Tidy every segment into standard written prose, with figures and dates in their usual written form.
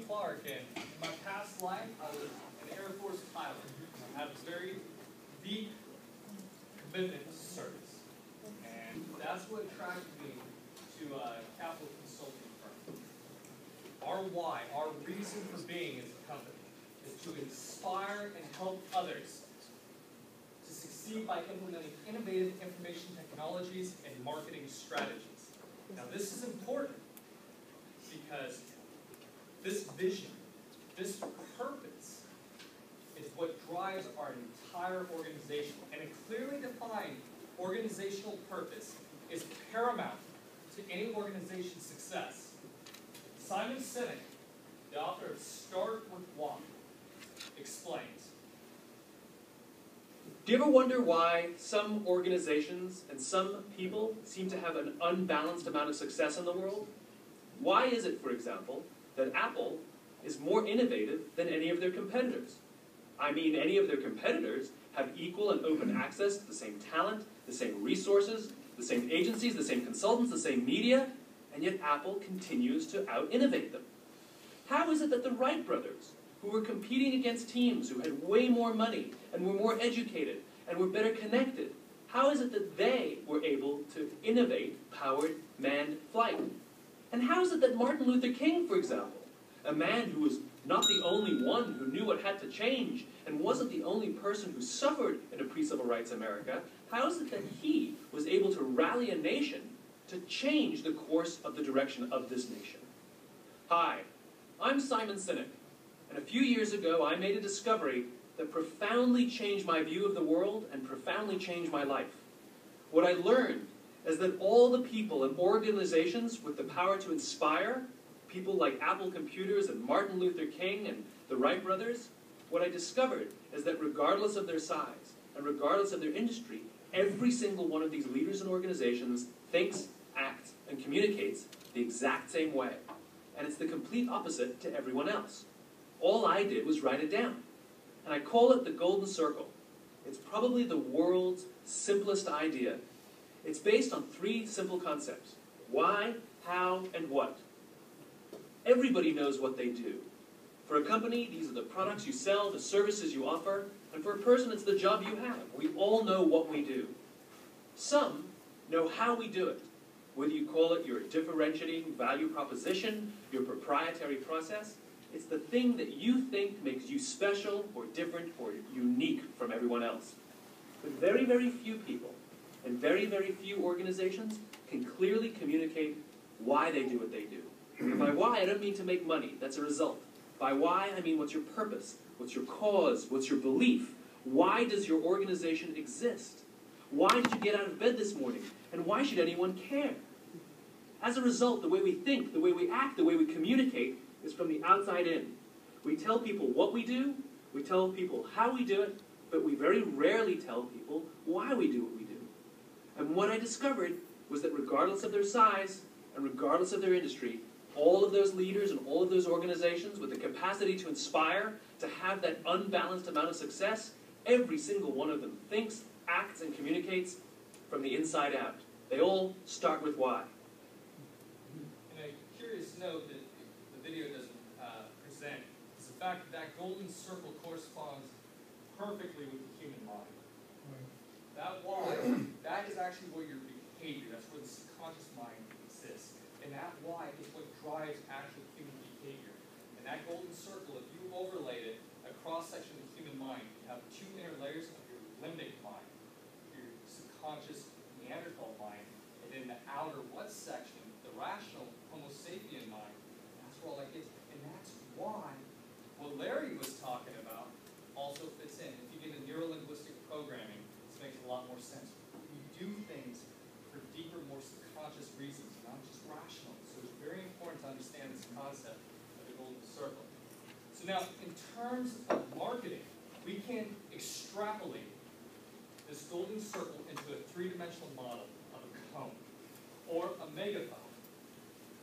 Clark, and in my past life, I was an Air Force pilot. I have a very deep commitment to service. And that's what attracted me to a capital consulting firm. Our why, our reason for being as a company, is to inspire and help others to succeed by implementing innovative information technologies and marketing strategies. Now this is important because this vision, this purpose, is what drives our entire organization. And a clearly defined organizational purpose is paramount to any organization's success. Simon Sinek, the author of Start With Why, explains. Do you ever wonder why some organizations and some people seem to have an unbalanced amount of success in the world? Why is it, for example, that Apple is more innovative than any of their competitors? I mean, any of their competitors have equal and open access to the same talent, the same resources, the same agencies, the same consultants, the same media, and yet Apple continues to out-innovate them. How is it that the Wright brothers, who were competing against teams who had way more money and were more educated and were better connected, how is it that they were able to innovate powered manned flight? And how is it that Martin Luther King, for example, a man who was not the only one who knew what had to change and wasn't the only person who suffered in a pre-civil rights America, how is it that he was able to rally a nation to change the course of the direction of this nation? Hi, I'm Simon Sinek, and a few years ago I made a discovery that profoundly changed my view of the world and profoundly changed my life. What I learned is that all the people and organizations with the power to inspire, people like Apple Computers and Martin Luther King and the Wright brothers, what I discovered is that regardless of their size and regardless of their industry, every single one of these leaders and organizations thinks, acts, and communicates the exact same way. And it's the complete opposite to everyone else. All I did was write it down. And I call it the Golden Circle. It's probably the world's simplest idea. It's based on three simple concepts: why, how, and what. Everybody knows what they do. For a company, these are the products you sell, the services you offer, and for a person, it's the job you have. We all know what we do. Some know how we do it, whether you call it your differentiating value proposition, your proprietary process. It's the thing that you think makes you special or different or unique from everyone else. But very, very few people and very, very few organizations can clearly communicate why they do what they do. And by why, I don't mean to make money. That's a result. By why, I mean what's your purpose? What's your cause? What's your belief? Why does your organization exist? Why did you get out of bed this morning? And why should anyone care? As a result, the way we think, the way we act, the way we communicate is from the outside in. We tell people what we do, we tell people how we do it, but we very rarely tell people why we do what we do. And what I discovered was that regardless of their size and regardless of their industry, all of those leaders and all of those organizations with the capacity to inspire, to have that unbalanced amount of success, every single one of them thinks, acts, and communicates from the inside out. They all start with why. And a curious note that the video doesn't present is the fact that that golden circle corresponds perfectly with the human mind. That why, that is actually where your behavior, that's where the subconscious mind exists. And that why is what drives actual human behavior. And that golden circle, if you overlaid it, a cross-section of the human mind, you have two inner layers of your limbic mind, your subconscious Neanderthal mind, and then the outer what section, the rational Homo sapien mind. That's where all that gets. And that's why what Larry was talking about also fits in. If you get into neuro-linguistic programming, this makes a lot more sense. You do things for deeper, more subconscious reasons, not just rational. So it's very important to understand this concept of the golden circle. So now, in terms of marketing, we can extrapolate this golden circle into a three-dimensional model of a cone, or a megaphone.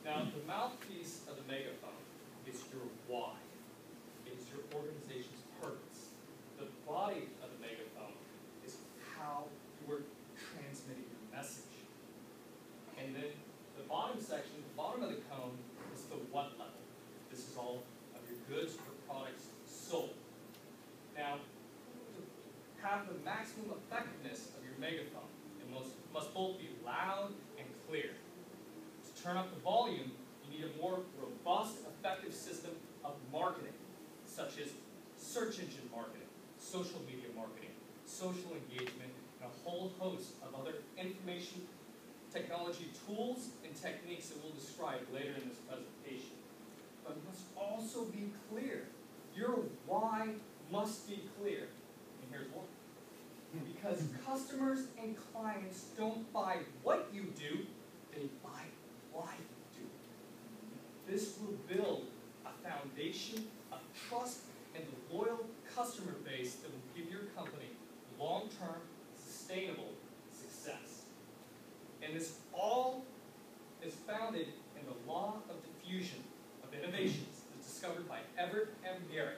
Now, the mouthpiece of the megaphone is your why. It is your organization's purpose. The body of the megaphone is how you are transmitting your message. And then the bottom section, the bottom of the cone, is the what level. This is all goods or products sold. Now, to have the maximum effectiveness of your megaphone, it must both be loud and clear. To turn up the volume, you need a more robust, effective system of marketing, such as search engine marketing, social media marketing, social engagement, and a whole host of other information technology tools and techniques that we'll describe later in this presentation. But it must also be clear. Your why must be clear. And here's why. Because customers and clients don't buy what you do, they buy why you do. This will build a foundation of trust and a loyal customer base that will give your company long-term, sustainable success. And this all is founded in the law of diffusion of innovations that's discovered by Everett M. Garrett.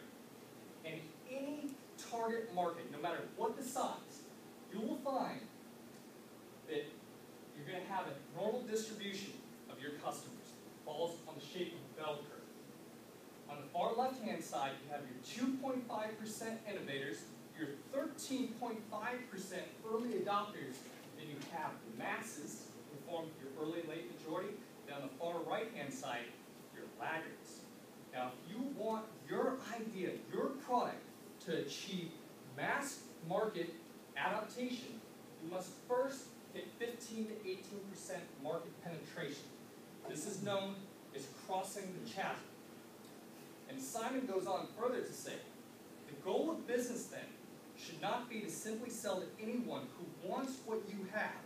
And any target market, no matter what the size, you will find that you're going to have a normal distribution of your customers. It falls on the shape of a bell curve. On the far left-hand side, you have your 2.5% innovators, your 13.5% early adopters, then you have the masses, who form your early and late majority. Down the far right-hand side, your laggards. Now, if you want your idea, your product, to achieve mass market adaptation, you must first hit 15 to 18% market penetration. This is known as crossing the chasm. And Simon goes on further to say, the goal of business then should not be to simply sell to anyone who wants what you have,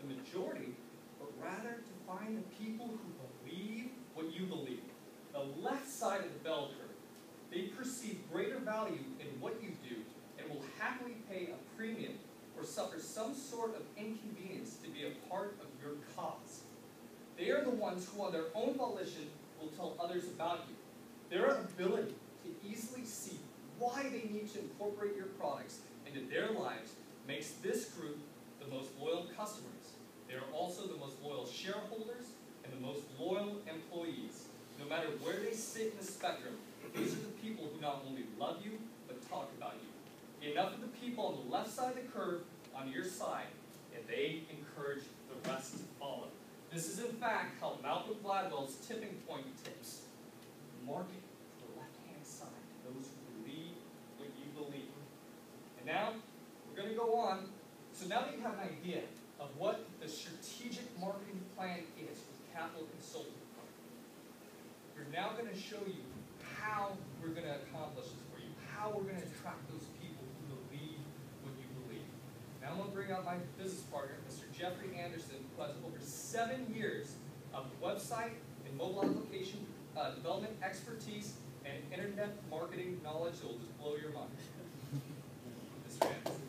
the majority, but rather to find the people who believe what you believe. The left side of the bell curve, they perceive greater value in what you do and will happily pay a premium or suffer some sort of inconvenience to be a part of your cause. They are the ones who on their own volition will tell others about you. Their ability to easily see why they need to incorporate your products into their lives makes this group the most loyal customers. They are also the most loyal shareholders and the most loyal employees. No matter where they sit in the spectrum, these are the people who not only love you, but talk about you. Enough of the people on the left side of the curve on your side, and they encourage the rest to follow. This is in fact how Malcolm Gladwell's tipping point tips. Market to the left-hand side, those who believe what you believe. And now, we're going to go on. So now that you have an idea of what the strategic marketing plan is with Capital Consulting, we're now going to show you how we're going to accomplish this for you, how we're going to attract those people who believe what you believe. Now I'm going to bring out my business partner, Mr. Jeffrey Anderson, who has over 7 years of website and mobile application development expertise and internet marketing knowledge that will just blow your mind. Mr. Anderson.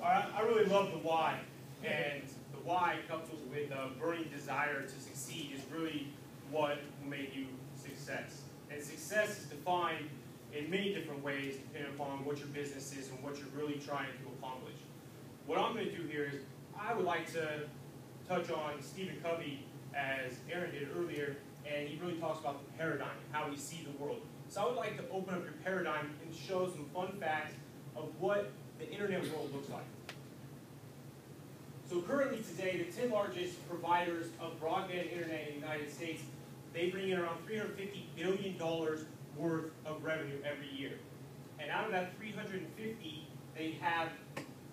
I really love the why, and the why coupled with a burning desire to succeed is really what will make you success. And success is defined in many different ways depending upon what your business is and what you're really trying to accomplish. What I'm going to do here is I would like to touch on Stephen Covey, as Aaron did earlier, and he really talks about the paradigm, how we see the world. So I would like to open up your paradigm and show some fun facts of what the internet world looks like. So currently today, the 10 largest providers of broadband internet in the United States, they bring in around $350 billion worth of revenue every year. And out of that 350, they have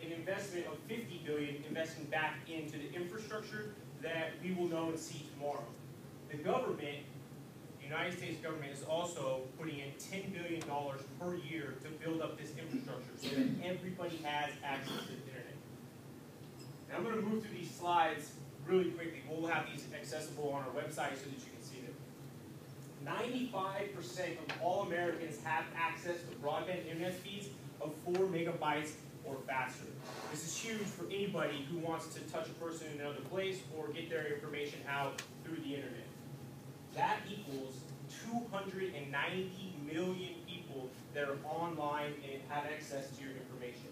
an investment of $50 billion investing back into the infrastructure that we will know and see tomorrow. The government, the United States government, is also putting in $10 billion per year to build up this infrastructure so that everybody has access to the internet. Now I'm going to move through these slides really quickly. We'll have these accessible on our website so that you can see them. 95% of all Americans have access to broadband internet speeds of 4 megabytes or faster. This is huge for anybody who wants to touch a person in another place or get their information out through the internet. That equals 290 million people that are online and have access to your information.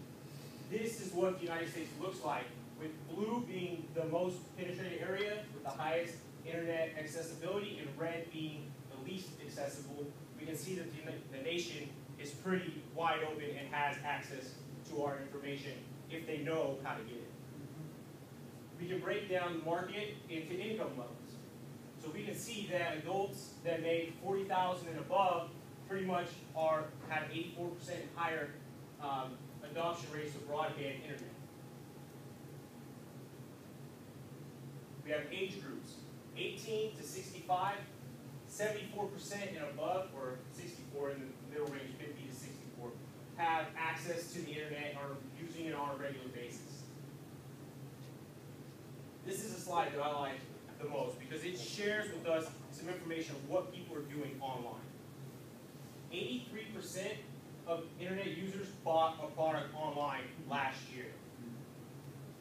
This is what the United States looks like, with blue being the most penetrated area with the highest internet accessibility, and red being the least accessible, we can see that the nation is pretty wide open and has access to our information if they know how to get it. We can break down the market into income levels. So we can see that adults that make $40,000 and above pretty much have 84% higher adoption rates of broadband internet. We have age groups, 18 to 65, 74% and above, or 64 in the middle range, 50 to 64, have access to the internet and are using it on a regular basis. This is a slide that I like the most because it shares with us some information of what people are doing online. 83% of internet users bought a product online last year.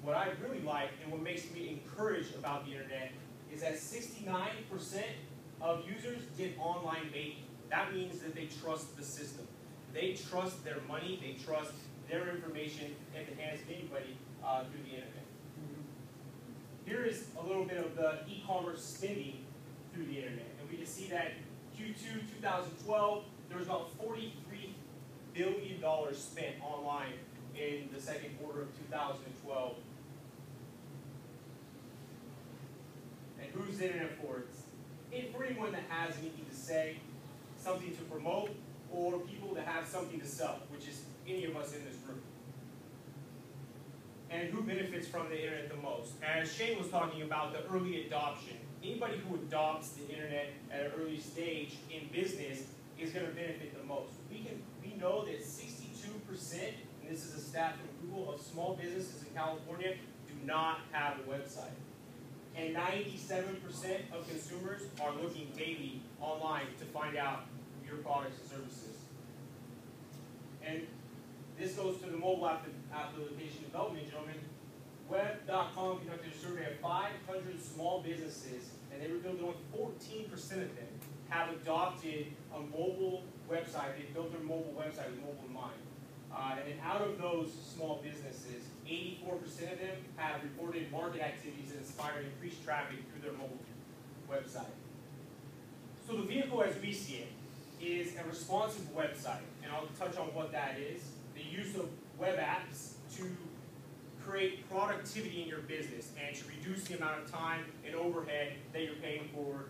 What I really like and what makes me encouraged about the internet is that 69% of users did online banking. That means that they trust the system. They trust their money, they trust their information in the hands of anybody through the internet. Here is a little bit of the e-commerce spending through the internet. And we can see that Q2 2012, there was about $43 billion spent online in the second quarter of 2012. And who's the internet for? It's for anyone that has anything to say, something to promote, or people that have something to sell, which is any of us in this room. And who benefits from the internet the most? As Shane was talking about the early adoption, anybody who adopts the internet at an early stage in business is going to benefit the most. We know that 62%, and this is a stat from Google, of small businesses in California do not have a website. And 97% of consumers are looking daily online to find out your products and services. And this goes to the mobile application development, gentlemen. Web.com conducted a survey of 500 small businesses, and they revealed that only 14% of them have adopted a mobile website. They built their mobile website with mobile in mind. And then out of those small businesses, 84% of them have reported market activities that inspire increased traffic through their mobile website. So the vehicle as we see it is a responsive website, and I'll touch on what that is. The use of web apps to create productivity in your business and to reduce the amount of time and overhead that you're paying for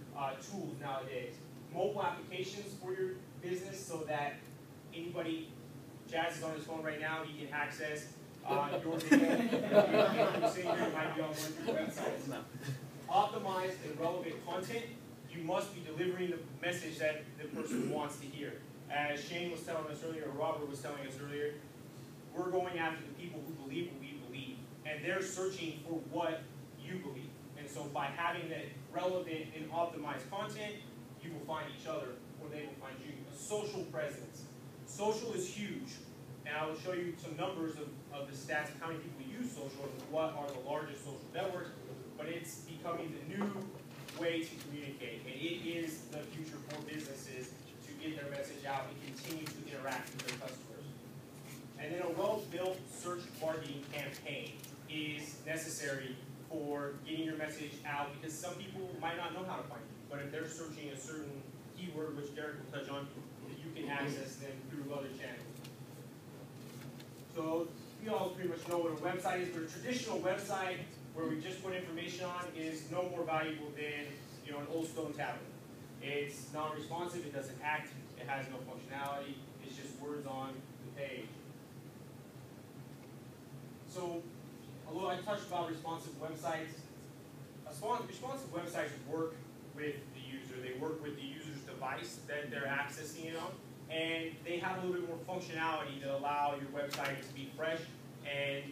tools nowadays. Mobile applications for your business so that anybody, Jazz is on his phone right now, he can access your data. You're sitting here, you might be on one of your websites. Optimized and relevant content, you must be delivering the message that the person wants to hear. As Shane was telling us earlier, or Robert was telling us earlier, we're going after the people who believe what we believe, and they're searching for what you believe. And so by having that relevant and optimized content, you will find each other, or they will find you. A social presence. Social is huge, and I will show you some numbers of the stats of how many people use social and what are the largest social networks, but it's becoming the new way to communicate, and it is the future for businesses to get their message out and continue to interact with their customers. And then a well-built search marketing campaign is necessary for getting your message out because some people might not know how to find you. But if they're searching a certain keyword, which Derek will touch on, you can access them through other channels. So we all pretty much know what a website is, but a traditional website where we just put information on is no more valuable than an old stone tablet. It's non-responsive, it doesn't act, it has no functionality, it's just words on the page. So, although I touched about responsive websites, responsive websites work with the user. They work with the user's device that they're accessing it on, and they have a little bit more functionality that allow your website to be fresh and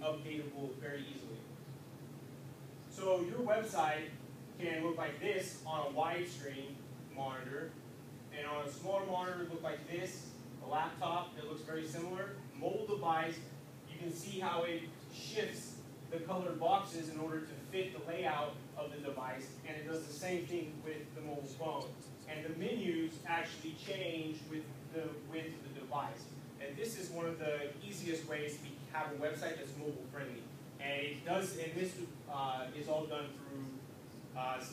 updatable very easily. So your website can look like this on a widescreen monitor, and on a smaller monitor look like this, a laptop that looks very similar, mobile device. You can see how it shifts the colored boxes in order to fit the layout of the device, and it does the same thing with the mobile phone. And the menus actually change with the width of the device. And this is one of the easiest ways to have a website that's mobile friendly. And it does, and this is all done through